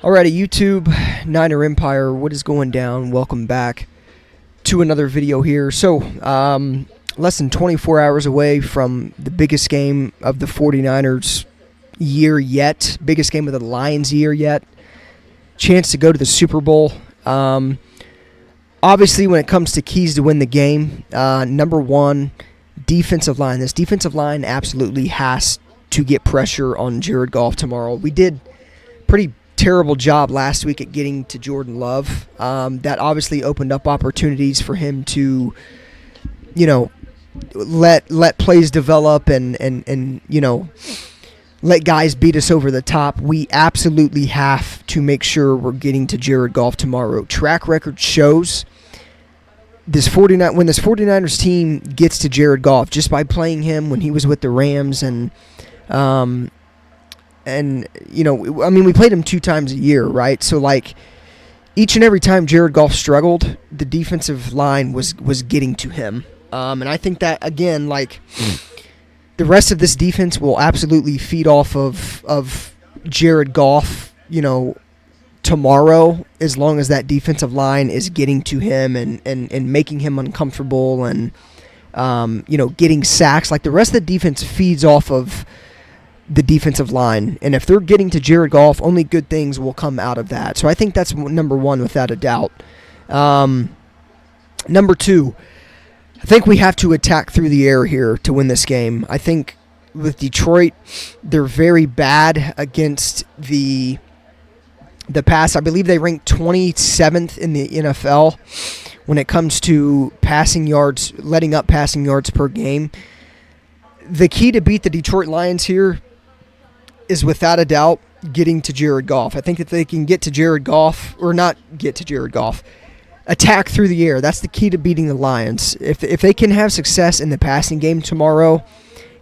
Alrighty, YouTube, Niner Empire, what is going down? Welcome back to another video here. So, less than 24 hours away from the biggest game of the 49ers year yet, biggest game of the Lions year yet, chance to go to the Super Bowl. Obviously, when it comes to keys to win the game, number one, defensive line. This defensive line absolutely has to get pressure on Jared Goff tomorrow. We did pretty terrible job last week at getting to Jordan Love. That obviously opened up opportunities for him to, let plays develop and let guys beat us over the top. We absolutely have to make sure we're getting to Jared Goff tomorrow. Track record shows when this 49ers team gets to Jared Goff, just by playing him when he was with the Rams we played him 2 times a year, right? So, each and every time Jared Goff struggled, the defensive line was getting to him. And I think that, again, the rest of this defense will absolutely feed off of Jared Goff, tomorrow, as long as that defensive line is getting to him and making him uncomfortable and, getting sacks. The rest of the defense feeds off of the defensive line, and if they're getting to Jared Goff, only good things will come out of that. So I think that's number one, without a doubt. Number two, I think we have to attack through the air here to win this game. I think with Detroit, they're very bad against the pass. I believe they rank 27th in the NFL when it comes to passing yards, letting up passing yards per game. The key to beat the Detroit Lions here is, without a doubt, getting to Jared Goff. I think if they can get to Jared Goff, or not get to Jared Goff, attack through the air. That's the key to beating the Lions. If they can have success in the passing game tomorrow,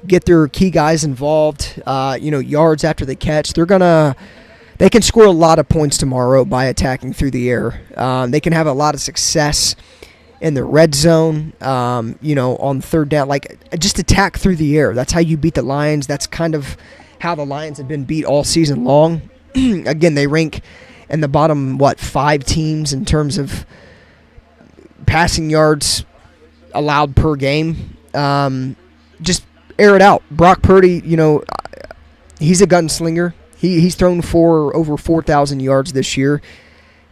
get their key guys involved, yards after the catch, they can score a lot of points tomorrow by attacking through the air. They can have a lot of success in the red zone, on third down. Just attack through the air. That's how you beat the Lions. That's kind of how the Lions have been beat all season long. Again, they rank in the bottom, 5 teams in terms of passing yards allowed per game. Just air it out. Brock Purdy, he's a gunslinger. He's thrown for over 4,000 yards this year.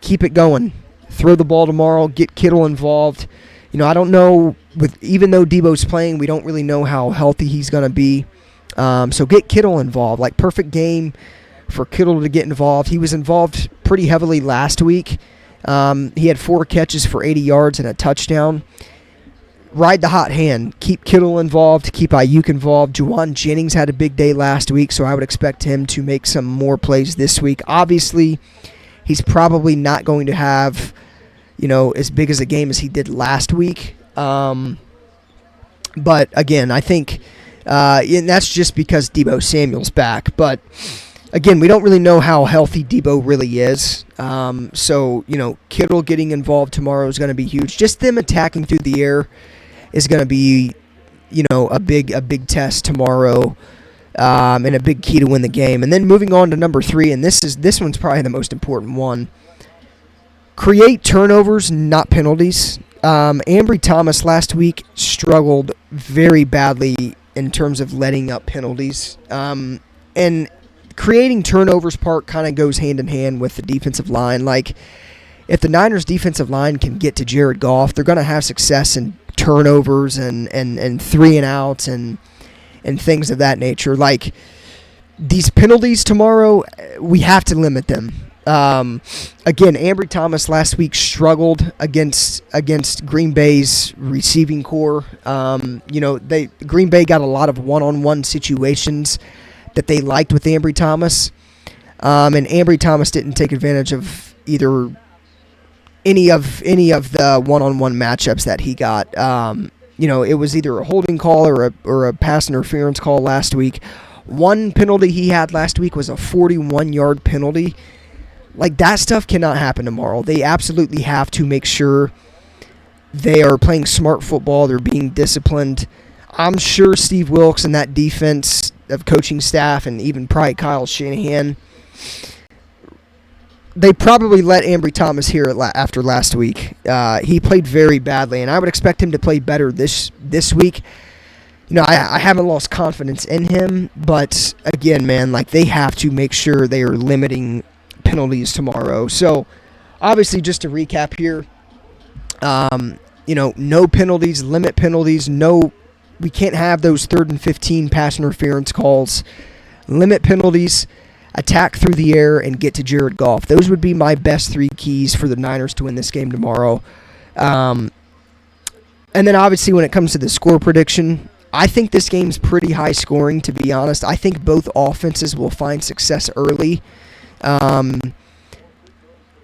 Keep it going. Throw the ball tomorrow. Get Kittle involved. I don't know, even though Debo's playing, we don't really know how healthy he's going to be. So get Kittle involved. Perfect game for Kittle to get involved. He was involved pretty heavily last week. He had 4 catches for 80 yards and a touchdown. Ride the hot hand. Keep Kittle involved. Keep Ayuk involved. Juwan Jennings had a big day last week, so I would expect him to make some more plays this week. Obviously, he's probably not going to have, as big as a game as he did last week. But again, I think, and that's just because Deebo Samuel's back. But again, we don't really know how healthy Deebo really is. So, Kittle getting involved tomorrow is going to be huge. Just them attacking through the air is going to be, a big test tomorrow, and a big key to win the game. And then moving on to number 3, and this one's probably the most important one. Create turnovers, not penalties. Ambry Thomas last week struggled very badly in terms of letting up penalties. And creating turnovers part kind of goes hand in hand with the defensive line. If the Niners defensive line can get to Jared Goff, they're going to have success in turnovers and 3-and-outs and things of that nature. These penalties tomorrow, we have to limit them. Again, Ambry Thomas last week struggled against Green Bay's receiving core. Green Bay got a lot of one-on-one situations that they liked with Ambry Thomas, and Ambry Thomas didn't take advantage of either any of the one-on-one matchups that he got. It was either a holding call or a pass interference call last week. One penalty he had last week was a 41-yard penalty. That stuff cannot happen tomorrow. They absolutely have to make sure they are playing smart football. They're being disciplined. I'm sure Steve Wilks and that defense of coaching staff, and even probably Kyle Shanahan, they probably let Ambry Thomas here after last week. He played very badly, and I would expect him to play better this week. I haven't lost confidence in him, but again, man, like they have to make sure they are limiting penalties tomorrow. So, obviously, just to recap here, no penalties, limit penalties. No, we can't have those 3rd and 15 pass interference calls. Limit penalties, attack through the air, and get to Jared Goff. Those would be my best 3 keys for the Niners to win this game tomorrow. And then, obviously, when it comes to the score prediction, I think this game's pretty high scoring, to be honest. I think both offenses will find success early. I'm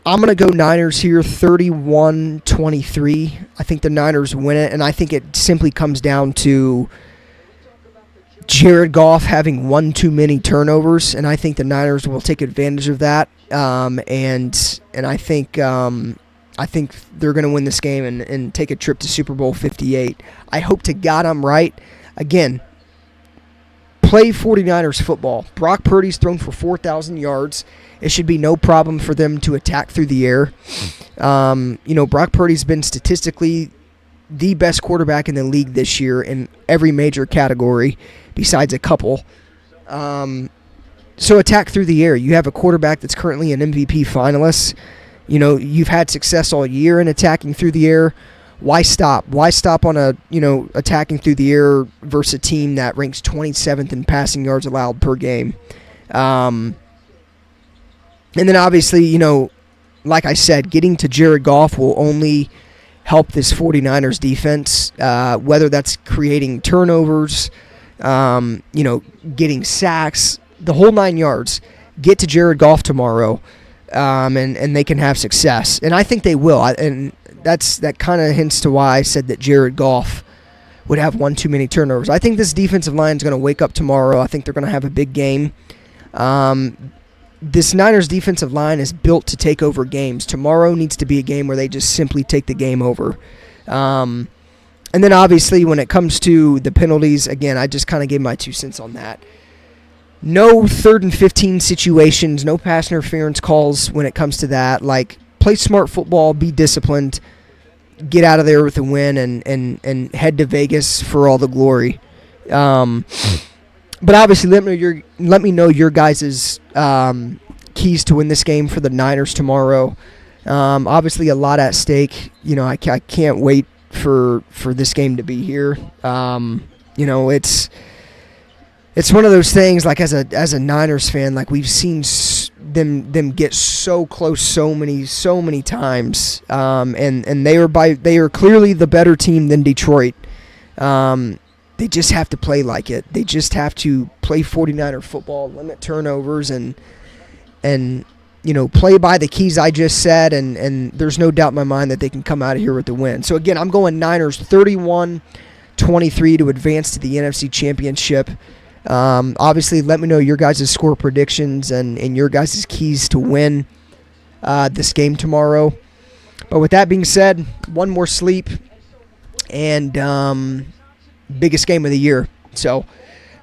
going to go Niners here, 31-23. I think the Niners win it, and I think it simply comes down to Jared Goff having one too many turnovers, and I think the Niners will take advantage of that. And I think they're going to win this game and take a trip to Super Bowl 58. I hope to God I'm right. Again, play 49ers football. Brock Purdy's thrown for 4,000 yards. It should be no problem for them to attack through the air. Brock Purdy's been statistically the best quarterback in the league this year in every major category besides a couple. So attack through the air. You have a quarterback that's currently an MVP finalist. You've had success all year in attacking through the air. Why stop? Why stop on attacking through the air versus a team that ranks 27th in passing yards allowed per game? And then obviously, like I said, getting to Jared Goff will only help this 49ers defense, whether that's creating turnovers, getting sacks, the whole 9 yards. Get to Jared Goff tomorrow, and they can have success. And I think they will. And that kind of hints to why I said that Jared Goff would have one too many turnovers. I think this defensive line is going to wake up tomorrow. I think they're going to have a big game. This Niners defensive line is built to take over games. Tomorrow needs to be a game where they just simply take the game over. And then obviously when it comes to the penalties, again, I just kind of gave my 2 cents on that. No 3rd and 15 situations, no pass interference calls when it comes to that. Like, play smart football, be disciplined, get out of there with a win, and head to Vegas for all the glory. But obviously, let me know your guys' keys to win this game for the Niners tomorrow. Obviously, a lot at stake. I can't wait for this game to be here. It's one of those things. Like as a Niners fan, like we've seen them get so close so many times. And they are clearly the better team than Detroit. They just have to play like it. They just have to play 49er football, limit turnovers, and play by the keys I just said, and there's no doubt in my mind that they can come out of here with the win. So, again, I'm going Niners 31-23 to advance to the NFC Championship. Obviously, let me know your guys' score predictions and your guys' keys to win this game tomorrow. But with that being said, one more sleep, and biggest game of the year. So,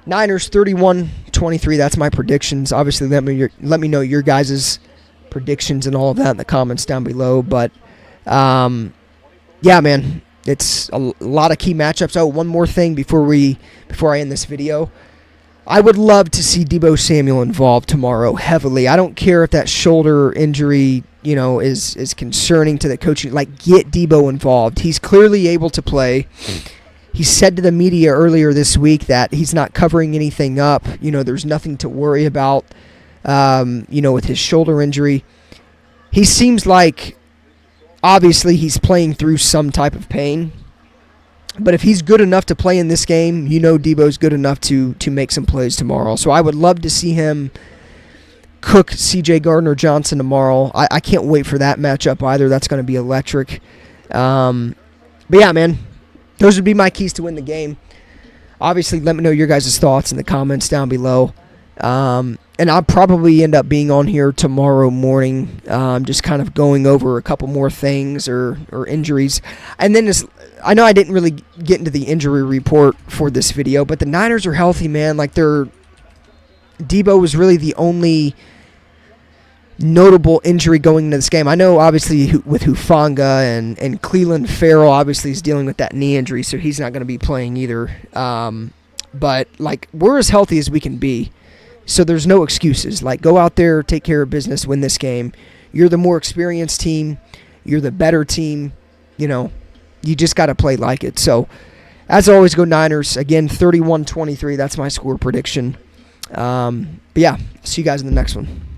Niners 31-23. That's my predictions. Obviously, let me know your guys' predictions and all of that in the comments down below. But yeah, man, it's a lot of key matchups. Oh, one more thing before I end this video. I would love to see Deebo Samuel involved tomorrow heavily. I don't care if that shoulder injury, is concerning to the coaching. Like, get Deebo involved. He's clearly able to play. He said to the media earlier this week that he's not covering anything up. There's nothing to worry about, with his shoulder injury. He seems like, obviously, he's playing through some type of pain. But if he's good enough to play in this game, Deebo's good enough to make some plays tomorrow. So I would love to see him cook C.J. Gardner-Johnson tomorrow. I can't wait for that matchup either. That's going to be electric. But yeah, man. Those would be my keys to win the game. Obviously, let me know your guys' thoughts in the comments down below. And I'll probably end up being on here tomorrow morning, just kind of going over a couple more things or injuries. And then I know I didn't really get into the injury report for this video, but the Niners are healthy, man. Like, Deebo was really the only notable injury going into this game. I know, obviously, with Hufanga and Cleveland Farrell, obviously, is dealing with that knee injury, so he's not going to be playing either. But, like, we're as healthy as we can be, so there's no excuses. Like, go out there, take care of business, win this game. You're the more experienced team. You're the better team. You know, you just got to play like it. So, as always, go Niners. Again, 31-23. That's my score prediction. But, yeah, see you guys in the next one.